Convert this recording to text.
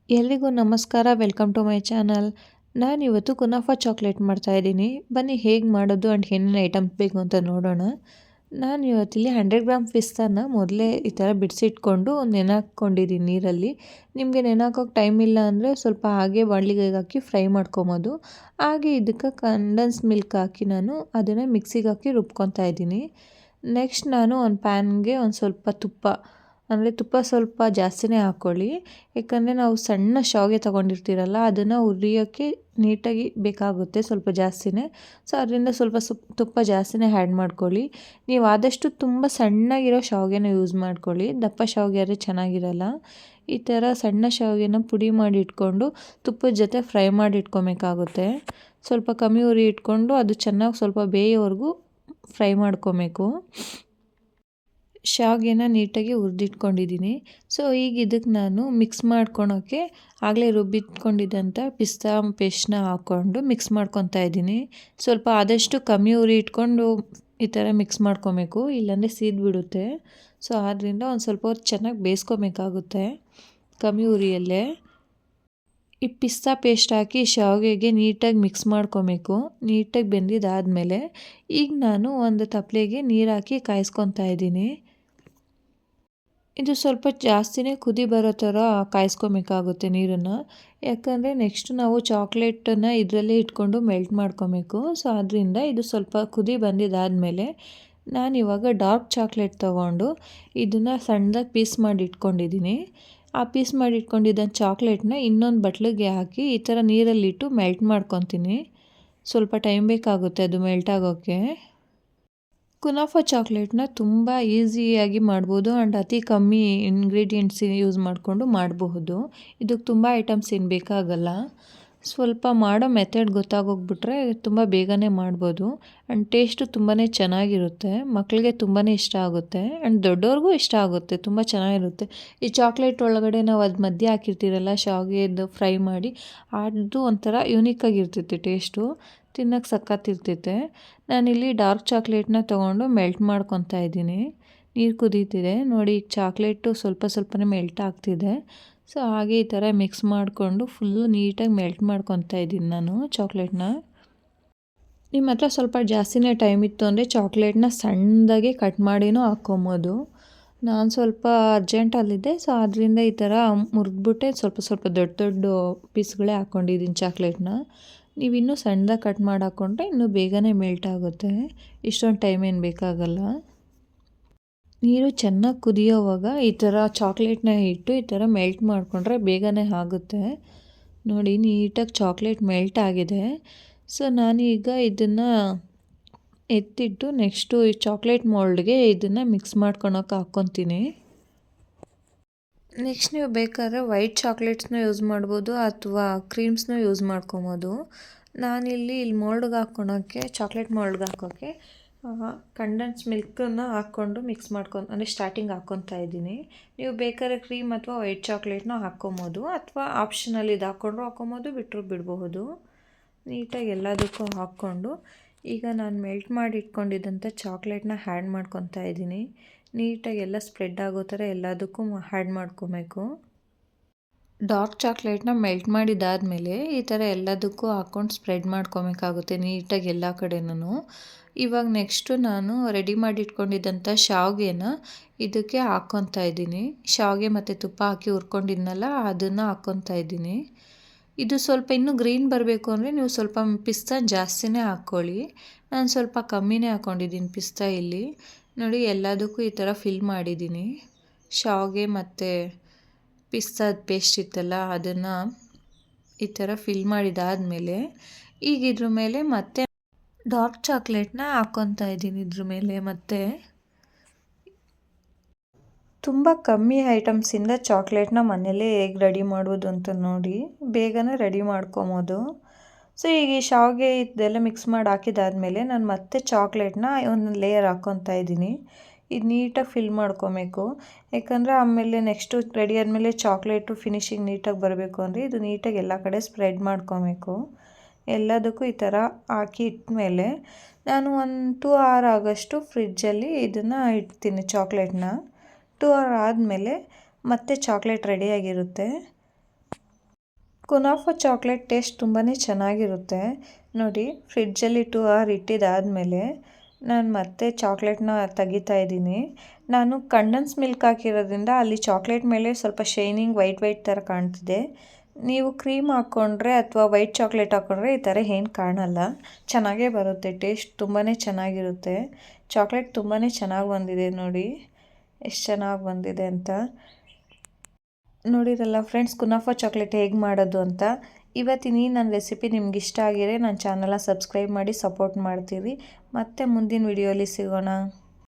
ಎಲ್ರಿಗೂ ನಮಸ್ಕಾರ. Welcome to my channel. ನಾನಿವತ್ತು ಕುನಾಫಾ ಚಾಕ್ಲೇಟ್ ಮಾಡ್ತಾಯಿದ್ದೀನಿ. ಬನ್ನಿ ಹೇಗೆ ಮಾಡೋದು ಆ್ಯಂಡ್ ಏನೇನು ಐಟಮ್ಸ್ ಬೇಕು ಅಂತ ನೋಡೋಣ. ನಾನು ಇವತ್ತಿಲ್ಲಿ 100 ಗ್ರಾಮ್ ಪಿಸ್ತಾನ ಮೊದಲೇ ಈ ಥರ ಬಿಡಿಸಿಟ್ಕೊಂಡು ನೆನೆಹಾಕ್ಕೊಂಡಿದ್ದೀನಿ ನೀರಲ್ಲಿ. ನಿಮಗೆ ನೆನೆಹಾಕೋಕೆ ಟೈಮ್ ಇಲ್ಲ ಅಂದರೆ ಸ್ವಲ್ಪ ಹಾಗೆ ಬಾಣಲಿಗೆ ಹಾಕಿ ಫ್ರೈ ಮಾಡ್ಕೊಬೋದು. ಹಾಗೆ ಇದಕ್ಕೆ ಕಂಡೆನ್ಸ್ ಮಿಲ್ಕ್ ಹಾಕಿ ನಾನು ಅದನ್ನು ಮಿಕ್ಸಿಗೆ ಹಾಕಿ ರುಬ್ಕೊತಾ ಇದ್ದೀನಿ. ನೆಕ್ಸ್ಟ್ ನಾನು ಒಂದು ಪ್ಯಾನ್ಗೆ ಒಂದು ಸ್ವಲ್ಪ ತುಪ್ಪ, ಅಂದರೆ ತುಪ್ಪ ಸ್ವಲ್ಪ ಜಾಸ್ತಿನೇ ಹಾಕ್ಕೊಳ್ಳಿ. ಯಾಕಂದರೆ ನಾವು ಸಣ್ಣ ಶಾವಿಗೆ ತೊಗೊಂಡಿರ್ತೀರಲ್ಲ, ಅದನ್ನು ಹುರಿಯೋಕ್ಕೆ ನೀಟಾಗಿ ಬೇಕಾಗುತ್ತೆ, ಸ್ವಲ್ಪ ಜಾಸ್ತಿನೇ. ಸೊ ಅದರಿಂದ ಸ್ವಲ್ಪ ತುಪ್ಪ ಜಾಸ್ತಿನೇ ಆ್ಯಡ್ ಮಾಡ್ಕೊಳ್ಳಿ. ನೀವು ಆದಷ್ಟು ತುಂಬ ಸಣ್ಣಗಿರೋ ಶಾವಿಗೆನ ಯೂಸ್ ಮಾಡ್ಕೊಳ್ಳಿ. ದಪ್ಪ ಶಾವಿಗೆ ಆದರೆ ಚೆನ್ನಾಗಿರಲ್ಲ. ಈ ಥರ ಸಣ್ಣ ಶಾವಿಗೆನ ಪುಡಿ ಮಾಡಿ ಇಟ್ಕೊಂಡು ತುಪ್ಪದ ಜೊತೆ ಫ್ರೈ ಮಾಡಿ ಇಟ್ಕೊಬೇಕಾಗುತ್ತೆ. ಸ್ವಲ್ಪ ಕಮ್ಮಿ ಉರಿ ಇಟ್ಕೊಂಡು ಅದು ಚೆನ್ನಾಗಿ ಸ್ವಲ್ಪ ಬೇಯೋವರೆಗೂ ಫ್ರೈ ಮಾಡ್ಕೊಬೇಕು. ಶಾವಿಗೆನ ನೀಟಾಗಿ ಹುರಿದಿಟ್ಕೊಂಡಿದ್ದೀನಿ. ಸೊ ಈಗ ಇದಕ್ಕೆ ನಾನು ಮಿಕ್ಸ್ ಮಾಡ್ಕೊಳೋಕ್ಕೆ ಆಗಲೇ ರುಬ್ಬಿಟ್ಕೊಂಡಿದ್ದಂಥ ಪಿಸ್ತಾ ಪೇಸ್ಟ್ನ ಹಾಕ್ಕೊಂಡು ಮಿಕ್ಸ್ ಮಾಡ್ಕೊತಾ ಇದ್ದೀನಿ. ಸ್ವಲ್ಪ ಆದಷ್ಟು ಕಮ್ಮಿ ಉರಿ ಇಟ್ಕೊಂಡು ಈ ಥರ ಮಿಕ್ಸ್ ಮಾಡ್ಕೊಬೇಕು, ಇಲ್ಲಾಂದರೆ ಸೀದ್ಬಿಡುತ್ತೆ. ಸೊ ಆದ್ದರಿಂದ ಒಂದು ಸ್ವಲ್ಪ ಹೊತ್ತು ಚೆನ್ನಾಗಿ ಬೇಯಿಸ್ಕೊಬೇಕಾಗುತ್ತೆ ಕಮ್ಮಿ ಉರಿಯಲ್ಲೇ. ಈ ಪಿಸ್ತಾ ಪೇಸ್ಟ್ ಹಾಕಿ ಶಾವಿಗೆಗೆ ನೀಟಾಗಿ ಮಿಕ್ಸ್ ಮಾಡ್ಕೊಬೇಕು. ನೀಟಾಗಿ ಬೆಂದಿದ್ದಾದಮೇಲೆ ಈಗ ನಾನು ಒಂದು ತಪ್ಪಲೆಗೆ ನೀರು ಹಾಕಿ ಕಾಯಿಸ್ಕೊತಾ ಇದ್ದೀನಿ. ಇದು ಸ್ವಲ್ಪ ಜಾಸ್ತಿನೇ ಕುದಿ ಬರೋ ಥರ ಕಾಯಿಸ್ಕೊಬೇಕಾಗುತ್ತೆ ನೀರನ್ನು. ಯಾಕಂದರೆ ನೆಕ್ಸ್ಟ್ ನಾವು ಚಾಕ್ಲೇಟನ್ನು ಇದರಲ್ಲೇ ಇಟ್ಕೊಂಡು ಮೆಲ್ಟ್ ಮಾಡ್ಕೊಬೇಕು. ಸೊ ಅದರಿಂದ ಇದು ಸ್ವಲ್ಪ ಕುದಿ ಬಂದಿದ್ದಾದಮೇಲೆ ನಾನಿವಾಗ ಡಾರ್ಕ್ ಚಾಕ್ಲೇಟ್ ತೊಗೊಂಡು ಇದನ್ನು ಸಣ್ಣದಾಗಿ ಪೀಸ್ ಮಾಡಿ ಇಟ್ಕೊಂಡಿದ್ದೀನಿ. ಆ ಪೀಸ್ ಮಾಡಿ ಇಟ್ಕೊಂಡಿದ್ದ ಚಾಕ್ಲೇಟ್ನ ಇನ್ನೊಂದು ಬಟ್ಲಿಗೆ ಹಾಕಿ ಈ ಥರ ನೀರಲ್ಲಿಟ್ಟು ಮೆಲ್ಟ್ ಮಾಡ್ಕೊತೀನಿ. ಸ್ವಲ್ಪ ಟೈಮ್ ಬೇಕಾಗುತ್ತೆ ಅದು ಮೆಲ್ಟ್ ಆಗೋಕ್ಕೆ. ಕುನಾಫಾ ಚಾಕ್ಲೇಟ್ನ ತುಂಬ ಈಸಿಯಾಗಿ ಮಾಡ್ಬೋದು ಆ್ಯಂಡ್ ಅತಿ ಕಮ್ಮಿ ಇಂಗ್ರೀಡಿಯೆಂಟ್ಸ್ ಯೂಸ್ ಮಾಡಿಕೊಂಡು ಮಾಡಬಹುದು. ಇದಕ್ಕೆ ತುಂಬ ಐಟಮ್ಸ್ ಏನು ಬೇಕಾಗಲ್ಲ. ಸ್ವಲ್ಪ ಮಾಡೋ ಮೆಥಡ್ ಗೊತ್ತಾಗೋಗ್ಬಿಟ್ರೆ ತುಂಬ ಬೇಗನೆ ಮಾಡ್ಬೋದು ಆ್ಯಂಡ್ ಟೇಸ್ಟು ತುಂಬಾ ಚೆನ್ನಾಗಿರುತ್ತೆ. ಮಕ್ಕಳಿಗೆ ತುಂಬಾ ಇಷ್ಟ ಆಗುತ್ತೆ ಆ್ಯಂಡ್ ದೊಡ್ಡವ್ರಿಗೂ ಇಷ್ಟ ಆಗುತ್ತೆ, ತುಂಬ ಚೆನ್ನಾಗಿರುತ್ತೆ. ಈ ಚಾಕ್ಲೇಟ್ ಒಳಗಡೆ ನಾವು ಅದು ಮಧ್ಯೆ ಹಾಕಿರ್ತೀರಲ್ಲ ಶಾವಿಗೆದು ಫ್ರೈ ಮಾಡಿ, ಅದು ಒಂಥರ ಯೂನಿಕ್ಕಾಗಿರ್ತೈತೆ ಟೇಸ್ಟು, ತಿನ್ನೋಕ್ಕೆ ಸಖತ್ತಿರ್ತೈತೆ. ನಾನಿಲ್ಲಿ ಡಾರ್ಕ್ ಚಾಕ್ಲೇಟ್ನ ತೊಗೊಂಡು ಮೆಲ್ಟ್ ಮಾಡ್ಕೊತಾ ಇದ್ದೀನಿ. ನೀರು ಕುದೀತಿದೆ ನೋಡಿ, ಈಗ ಚಾಕ್ಲೇಟು ಸ್ವಲ್ಪ ಸ್ವಲ್ಪನೇ ಮೆಲ್ಟ್ ಆಗ್ತಿದೆ. ಸೊ ಹಾಗೆ ಈ ಥರ ಮಿಕ್ಸ್ ಮಾಡಿಕೊಂಡು ಫುಲ್ಲು ನೀಟಾಗಿ ಮೆಲ್ಟ್ ಮಾಡ್ಕೊತಾ ಇದ್ದೀನಿ ನಾನು ಚಾಕ್ಲೇಟ್ನ. ನಿಮ್ಮ ಹತ್ರ ಸ್ವಲ್ಪ ಜಾಸ್ತಿನೇ ಟೈಮ್ ಇತ್ತು ಅಂದರೆ ಚಾಕ್ಲೇಟ್ನ ಸಣ್ಣದಾಗೆ ಕಟ್ ಮಾಡಿನೂ ಹಾಕ್ಕೊಬೋದು. ನಾನು ಸ್ವಲ್ಪ ಅರ್ಜೆಂಟಲ್ಲಿದ್ದೆ, ಸೊ ಅದರಿಂದ ಈ ಥರ ಮುರಿದ್ಬಿಟ್ಟೆ ಸ್ವಲ್ಪ ಸ್ವಲ್ಪ ದೊಡ್ಡ ದೊಡ್ಡ ಪೀಸ್ಗಳೇ ಹಾಕ್ಕೊಂಡಿದ್ದೀನಿ ಚಾಕ್ಲೇಟ್ನ. ನೀವು ಇನ್ನೂ ಸಣ್ಣದಾಗಿ ಕಟ್ ಮಾಡಿ ಹಾಕ್ಕೊಂಡ್ರೆ ಇನ್ನೂ ಬೇಗನೆ ಮೆಲ್ಟ್ ಆಗುತ್ತೆ, ಇಷ್ಟೊಂದು ಟೈಮ್ ಏನು ಬೇಕಾಗಲ್ಲ. ನೀರು ಚೆನ್ನಾಗಿ ಕುದಿಯೋವಾಗ ಈ ಥರ ಚಾಕ್ಲೇಟ್ನ ಇಟ್ಟು ಈ ಥರ ಮೆಲ್ಟ್ ಮಾಡಿಕೊಂಡ್ರೆ ಬೇಗನೆ ಆಗುತ್ತೆ. ನೋಡಿ ನೀಟಾಗಿ ಚಾಕ್ಲೇಟ್ ಮೆಲ್ಟ್ ಆಗಿದೆ. ಸೊ ನಾನೀಗ ಇದನ್ನು ಎತ್ತಿಟ್ಟು ನೆಕ್ಸ್ಟು ಈ ಚಾಕ್ಲೇಟ್ ಮೋಲ್ಡ್ಗೆ ಇದನ್ನು ಮಿಕ್ಸ್ ಮಾಡ್ಕೊಳಕ್ಕೆ ಹಾಕ್ಕೊತೀನಿ. ನೆಕ್ಸ್ಟ್ ನೀವು ಬೇಕಾದ್ರೆ ವೈಟ್ ಚಾಕ್ಲೇಟ್ಸ್ನ ಯೂಸ್ ಮಾಡ್ಬೋದು ಅಥವಾ ಕ್ರೀಮ್ಸ್ನ ಯೂಸ್ ಮಾಡ್ಕೊಬೋದು. ನಾನಿಲ್ಲಿ ಮೋಲ್ಡ್ಗೆ ಹಾಕ್ಕೊಳಕ್ಕೆ, ಚಾಕ್ಲೇಟ್ ಮೋಲ್ಡ್ಗೆ ಹಾಕೋಕ್ಕೆ ಕಂಡೆನ್ಸ್ ಮಿಲ್ಕನ್ನು ಹಾಕ್ಕೊಂಡು ಮಿಕ್ಸ್ ಅಂದರೆ ಸ್ಟಾರ್ಟಿಂಗ್ ಹಾಕ್ಕೊತಾ ಇದ್ದೀನಿ. ನೀವು ಬೇಕಾದ್ರೆ ಕ್ರೀಮ್ ಅಥವಾ ವೈಟ್ ಚಾಕ್ಲೇಟ್ನ ಹಾಕ್ಕೊಬೋದು ಅಥವಾ ಆಪ್ಷನಲ್ ಇದು ಹಾಕ್ಕೊಂಡ್ರು ಹಾಕ್ಕೊಬೋದು, ಬಿಟ್ಟರು ಬಿಡಬಹುದು. ನೀಟಾಗಿ ಎಲ್ಲದಕ್ಕೂ ಹಾಕ್ಕೊಂಡು ಈಗ ನಾನು ಮೆಲ್ಟ್ ಮಾಡಿ ಇಟ್ಕೊಂಡಿದ್ದಂಥ ಚಾಕ್ಲೇಟ್ನ ಆ್ಯಡ್ ಮಾಡ್ಕೊತಾ ಇದ್ದೀನಿ. ನೀಟಾಗಿ ಎಲ್ಲ ಸ್ಪ್ರೆಡ್ ಆಗೋ ಥರ ಎಲ್ಲದಕ್ಕೂ ಆ್ಯಡ್ ಮಾಡ್ಕೊಬೇಕು. ಡಾರ್ಕ್ ಚಾಕ್ಲೇಟ್ನ ಮೆಲ್ಟ್ ಮಾಡಿದ್ದಾದಮೇಲೆ ಈ ಥರ ಎಲ್ಲದಕ್ಕೂ ಹಾಕ್ಕೊಂಡು ಸ್ಪ್ರೆಡ್ ಮಾಡ್ಕೊಬೇಕಾಗುತ್ತೆ ನೀಟಾಗಿ ಎಲ್ಲ ಕಡೆನೂ. ಇವಾಗ ನೆಕ್ಸ್ಟು ನಾನು ರೆಡಿ ಮಾಡಿ ಇಟ್ಕೊಂಡಿದ್ದಂಥ ಶಾವಿಗೆನ ಇದಕ್ಕೆ ಹಾಕ್ಕೊತಾ ಇದ್ದೀನಿ. ಶಾವಿಗೆ ಮತ್ತು ತುಪ್ಪ ಹಾಕಿ ಹುರ್ಕೊಂಡಿದ್ನಲ್ಲ ಅದನ್ನು ಹಾಕ್ಕೊತಾ ಇದ್ದೀನಿ. ಇದು ಸ್ವಲ್ಪ ಇನ್ನೂ ಗ್ರೀನ್ ಬರಬೇಕು ಅಂದರೆ ನೀವು ಸ್ವಲ್ಪ ಪಿಸ್ತಾ ಜಾಸ್ತಿನೇ ಹಾಕ್ಕೊಳ್ಳಿ. ನಾನು ಸ್ವಲ್ಪ ಕಮ್ಮಿನೇ ಹಾಕ್ಕೊಂಡಿದ್ದೀನಿ ಪಿಸ್ತಾ ಇಲ್ಲಿ. ನೋಡಿ ಎಲ್ಲದಕ್ಕೂ ಈ ಥರ ಫಿಲ್ ಮಾಡಿದ್ದೀನಿ. ಶಾವಿಗೆ ಮತ್ತು ಪಿಸ್ತಾದ ಪೇಸ್ಟ್ ಇತ್ತಲ್ಲ ಅದನ್ನು ಈ ಥರ ಫಿಲ್ ಮಾಡಿದಾದಮೇಲೆ ಈಗ ಇದ್ರ ಮೇಲೆ ಮತ್ತೆ ಡಾರ್ಕ್ ಚಾಕ್ಲೇಟ್ನ ಹಾಕ್ಕೊತಾ ಇದ್ದೀನಿ ಇದ್ರ ಮೇಲೆ. ಮತ್ತು ತುಂಬ ಕಮ್ಮಿ ಐಟಮ್ಸಿಂದ ಚಾಕ್ಲೇಟ್ನ ಮನೇಲೇ ಹೇಗೆ ರೆಡಿ ಮಾಡೋದು ಅಂತ ನೋಡಿ, ಬೇಗನೆ ರೆಡಿ ಮಾಡ್ಕೊಬೋದು. ಸೊ ಈಗ ಈ ಶಾವಿಗೆ ಇದೆಲ್ಲ ಮಿಕ್ಸ್ ಮಾಡಿ ಹಾಕಿದಾದ್ಮೇಲೆ ನಾನು ಮತ್ತೆ ಚಾಕ್ಲೇಟ್ನ ಒಂದು ಲೇಯರ್ ಹಾಕ್ಕೊತಾ ಇದ್ದೀನಿ. ಇದು ನೀಟಾಗಿ ಫಿಲ್ ಮಾಡ್ಕೊಬೇಕು, ಯಾಕಂದರೆ ಆಮೇಲೆ ನೆಕ್ಸ್ಟು ರೆಡಿ ಆದಮೇಲೆ ಚಾಕ್ಲೇಟು ಫಿನಿಶಿಂಗ್ ನೀಟಾಗಿ ಬರಬೇಕು ಅಂದರೆ ಇದು ನೀಟಾಗಿ ಎಲ್ಲ ಕಡೆ ಸ್ಪ್ರೆಡ್ ಮಾಡ್ಕೊಬೇಕು. ಎಲ್ಲದಕ್ಕೂ ಈ ಥರ ಹಾಕಿ ಇಟ್ಮೇಲೆ ನಾನು ಒಂದು 2 hour ಆಗೋಷ್ಟು ಫ್ರಿಜ್ಜಲ್ಲಿ ಇದನ್ನು ಇಡ್ತೀನಿ ಚಾಕ್ಲೇಟ್ನ. 2 hour ಆದಮೇಲೆ ಮತ್ತೆ ಚಾಕ್ಲೇಟ್ ರೆಡಿಯಾಗಿರುತ್ತೆ. ಕುನಾಫಾ ಚಾಕ್ಲೇಟ್ ಟೇಸ್ಟ್ ತುಂಬಾ ಚೆನ್ನಾಗಿರುತ್ತೆ. ನೋಡಿ ಫ್ರಿಡ್ಜಲ್ಲಿ 2 ಅವರ್ ಇಟ್ಟಿದ್ದಾದಮೇಲೆ ನಾನು ಮತ್ತೆ ಚಾಕ್ಲೇಟ್ನ ತೆಗಿತಾ ಇದ್ದೀನಿ. ನಾನು ಕಂಡೆನ್ಸ್ ಮಿಲ್ಕ್ ಹಾಕಿರೋದ್ರಿಂದ ಅಲ್ಲಿ ಚಾಕ್ಲೇಟ್ ಮೇಲೆ ಸ್ವಲ್ಪ ಶೈನಿಂಗ್ ವೈಟ್ ಥರ ಕಾಣ್ತಿದೆ. ನೀವು ಕ್ರೀಮ್ ಹಾಕ್ಕೊಂಡ್ರೆ ಅಥವಾ ವೈಟ್ ಚಾಕ್ಲೇಟ್ ಹಾಕ್ಕೊಂಡ್ರೆ ಈ ಥರ ಏನು ಕಾಣಲ್ಲ, ಚೆನ್ನಾಗೇ ಬರುತ್ತೆ. ಟೇಸ್ಟ್ ತುಂಬಾ ಚೆನ್ನಾಗಿರುತ್ತೆ. ಚಾಕ್ಲೇಟ್ ತುಂಬಾ ಚೆನ್ನಾಗಿ ಬಂದಿದೆ ನೋಡಿ, ಎಷ್ಟು ಚೆನ್ನಾಗಿ ಬಂದಿದೆ ಅಂತ. ನೋಡಿರಲ್ಲ ಫ್ರೆಂಡ್ಸ್, ಕುನಾಫಾ ಚಾಕ್ಲೇಟ್ ಹೇಗೆ ಮಾಡೋದು ಅಂತ. ಇವತ್ತಿನ ಈ ನನ್ನ ರೆಸಿಪಿ ನಿಮ್ಗೆ ಇಷ್ಟ ಆಗಿದ್ರೆ ನನ್ನ ಚಾನಲ್ನ ಸಬ್ಸ್ಕ್ರೈಬ್ ಮಾಡಿ ಸಪೋರ್ಟ್ ಮಾಡ್ತೀರಿ. ಮತ್ತೆ ಮುಂದಿನ ವಿಡಿಯೋಲಿ ಸಿಗೋಣ.